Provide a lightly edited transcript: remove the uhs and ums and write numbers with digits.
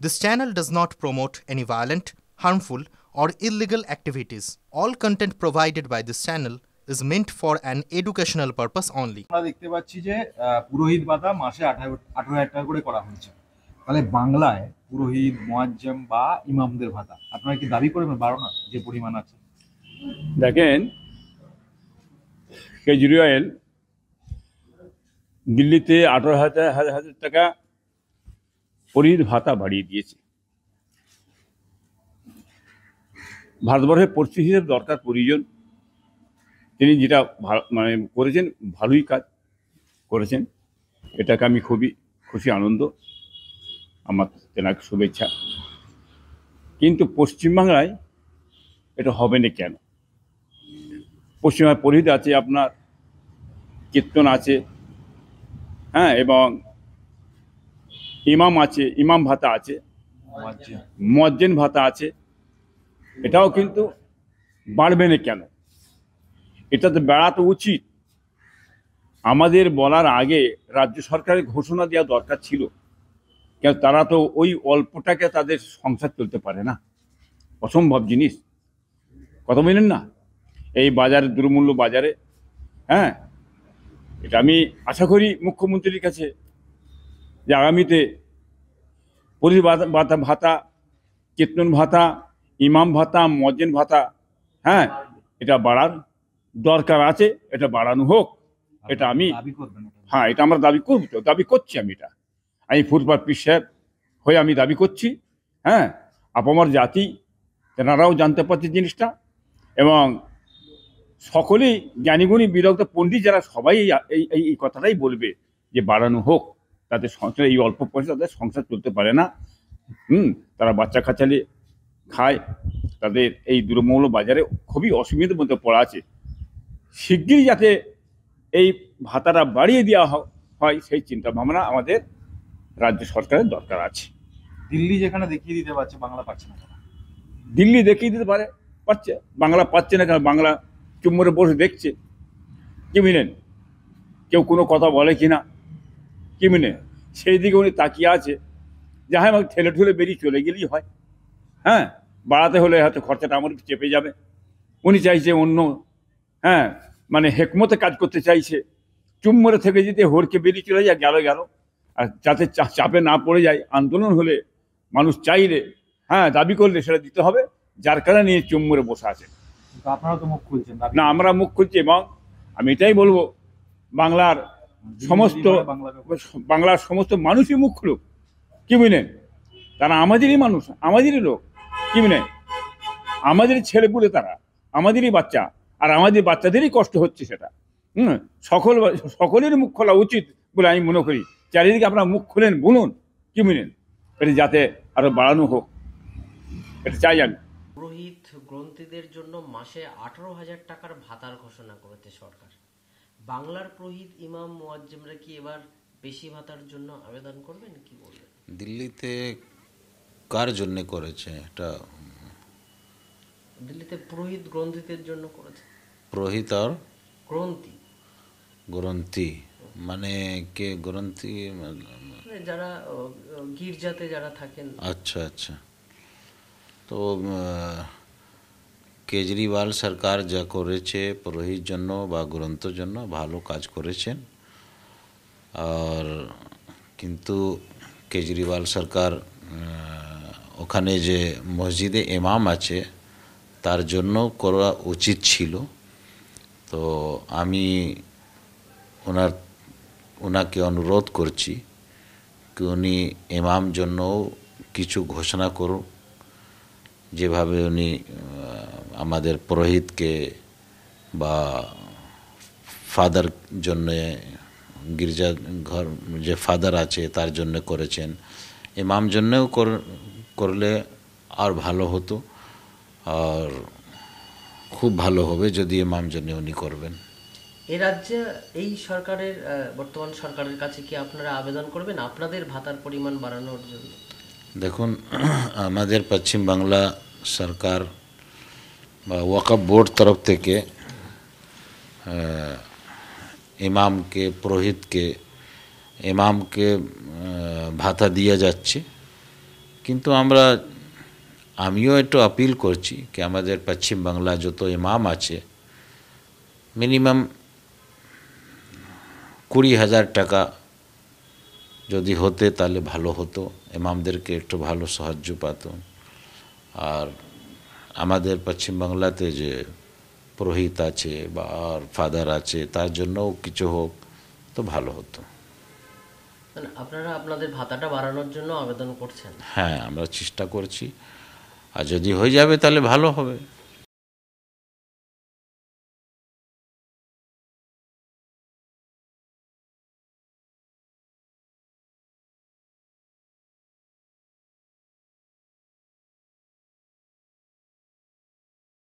This channel does not promote any violent, harmful, or illegal activities. All content provided by this channel is meant for an educational purpose only. আমরা দেখতে পাচ্ছি যে পুরোহিত ভাতা মাসে 18,000 টাকা করে করা হয়েছে। তাহলে বাংলায় পুরোহিত, মুয়াজ্জেম বা ইমামদের ভাতা আপনারা কি দাবি করবেন বাড়ানোর যে পরিমাণ আছে? দেখেন, কেজরিওয়াল দিল্লিতে 18,000 টাকা পুরোহিত ভাতা বাড়িয়ে দিয়েছে। ভারতবর্ষের পরিস্থিতি হিসেবে দরকার প্রয়োজন, তিনি যেটা মানে করেছেন ভালোই কাজ করেছেন, এটাকে আমি খুবই খুশি, আনন্দ, আমার তেনাকে শুভেচ্ছা। কিন্তু পশ্চিমবাংলায় এটা হবে না কেন? পশ্চিমবঙ্গের পুরোহিত আছে, আপনার কীর্তন আছে, হ্যাঁ, এবং ইমাম আছে, ইমাম ভাতা আছে, মুয়াজ্জিন ভাতা আছে, এটাও কিন্তু বাড়বে না কেন? এটা তো বাড়াতে উচিত। আমাদের বলার আগে রাজ্য সরকারের ঘোষণা দেওয়া দরকার ছিল, কেন তারা তো ওই অল্পটাকে তাদের সংসার চলতে পারে না, অসম্ভব জিনিস, কথা বলেন না? এই বাজারে, দুর্মূল্য বাজারে, হ্যাঁ, এটা আমি আশা করি মুখ্যমন্ত্রীর কাছে যে আগামীতে পুলিশ ভাতা, কীর্তন ভাতা, ইমাম ভাতা, মুয়াজ্জিন ভাতা, হ্যাঁ, এটা বাড়ার দরকার আছে, এটা বাড়ানো হোক। এটা আমি, হ্যাঁ, এটা আমরা দাবি করব, তো দাবি করছি আমি ফুটপাত পীর সাহেব হয়ে আমি দাবি করছি। হ্যাঁ, আপামর জাতি তেনারাও জানতে পারছে জিনিসটা, এবং সকলেই জ্ঞানীগুণী বিরক্ত পণ্ডিত যারা সবাই এই কথাটাই বলবে যে বাড়ানো হোক, তাদের সংসার, এই অল্প পয়সা তাদের সংসার চলতে পারে না। তারা বাচ্চা কাচ্চালে খায়, তাদের এই দুর্মূল্য বাজারে খুবই অসুবিধার মধ্যে পড়া আছে। শিগগিরই যাতে এই ভাতাটা বাড়িয়ে দেওয়া হয়, সেই চিন্তা ভাবনা আমাদের রাজ্য সরকারের দরকার আছে। দিল্লি যেখানে দেখিয়ে দিতে পারছে, বাংলা পাচ্ছে না। দিল্লি দেখিয়ে দিতে পারছে, বাংলা পাচ্ছে না কেন? বাংলা চুম্বরে বসে দেখছে, কি মিলেন কেউ কোনো কথা বলে কিনা, কি মিলে সেই দিকে উনি তাকিয়ে আছে, যা হয় আমাকে ঠেলে ঠুলে বেরিয়ে চলে গেলেই হয়। হ্যাঁ, বাড়াতে হলে হয়তো খরচাটা আমার চেপে যাবে। উনি চাইছে অন্য, হ্যাঁ, মানে হেকমতে কাজ করতে চাইছে, চুম্বরে থেকে যেতে হরকে বেরিয়ে চলে যায়, গেল, আর যাতে চাপে না পড়ে যায়। আন্দোলন হলে, মানুষ চাইলে, হ্যাঁ, দাবি করলে সেটা দিতে হবে, যার কারণে নিয়ে চুম্বরে বসে আছে। আপনারা তো মুখ খুলছেন না, আমরা মুখ খুলছি, এবং আমি এটাই বলবো, বাংলার সমস্ত মানুষই মুখ খুলুক, কি বুঝলেন? তারা আমাদেরই মানুষ, আমাদেরই লোক, কি বুঝলেন? আমাদেরই ছেলেপুলে, তারা আমাদেরই বাচ্চা, আর আমাদের বাচ্চাদেরই কষ্ট হচ্ছে সেটা। সকলের মুখ খোলা উচিত বলে আমি মনে করি। চারিদিকে আপনারা মুখ খুলেন, বলুন, কি বুঝলেন, এটা যাতে আরো বাড়ানো হোক, এটা চাই আমি। পুরোহিত গ্রন্থীদের জন্য মাসে 18,000 টাকার ভাতার ঘোষণা করেছে সরকার। বাংলার পুরোহিত, ইমাম, মুয়াজ্জিমরা কি এবার বেশি ভাতার জন্য আবেদন করবেন, কি বলবেন? দিল্লিতে কার জন্য করেছে এটা? দিল্লিতে পুরোহিত গ্রন্থীদের জন্য করেছে। পুরোহিত আর গ্রন্থি মানে কে? গ্রন্থি যারা গির্জাতে যারা থাকেন। আচ্ছা, তো কেজরিওয়াল সরকার যা করেছে পুরোহিত জন্য বা গ্রন্থর জন্য ভালো কাজ করেছেন। আর কিন্তু কেজরিওয়াল সরকার ওখানে যে মসজিদে ইমাম আছে তার জন্য করা উচিত ছিল। তো আমি ওনাকে অনুরোধ করছি কি উনি ইমাম জন্যও কিছু ঘোষণা করুন, যেভাবে উনি আমাদের পুরোহিতকে বা ফাদার জন্য, গির্জা ঘর যে ফাদার আছে তার জন্য করেছেন, ইমাম জন্যও করলে আর ভালো হতো। আর খুব ভালো হবে যদি ইমাম জন্য উনি করবেন। এ রাজ্যে এই সরকারের, বর্তমান সরকারের কাছে কি আপনারা আবেদন করবেন আপনাদের ভাতার পরিমাণ বাড়ানোর জন্য? দেখুন, আমাদের পশ্চিম বাংলা সরকার বা ওয়াকফ বোর্ড তরফ থেকে ইমামকে, পুরোহিতকে, ইমামকে ভাতা দিয়ে যাচ্ছে, কিন্তু আমিও একটু আপিল করছি কি আমাদের পশ্চিম বাংলা যত ইমাম আছে মিনিমাম 20,000 টাকা যদি হতে তাহলে ভালো হতো, ইমামদেরকে একটু ভালো সাহায্য পাত। আর আমাদের পশ্চিম বাংলাতে যে পুরোহিত আছে বা আর ফাদার আছে তার জন্যও কিছু হোক তো ভালো হতো। মানে আপনারা আপনাদের ভাতাটা বাড়ানোর জন্য আবেদন করছেন? হ্যাঁ, আমরা চেষ্টা করছি, আর যদি হয়ে যাবে তাহলে ভালো হবে।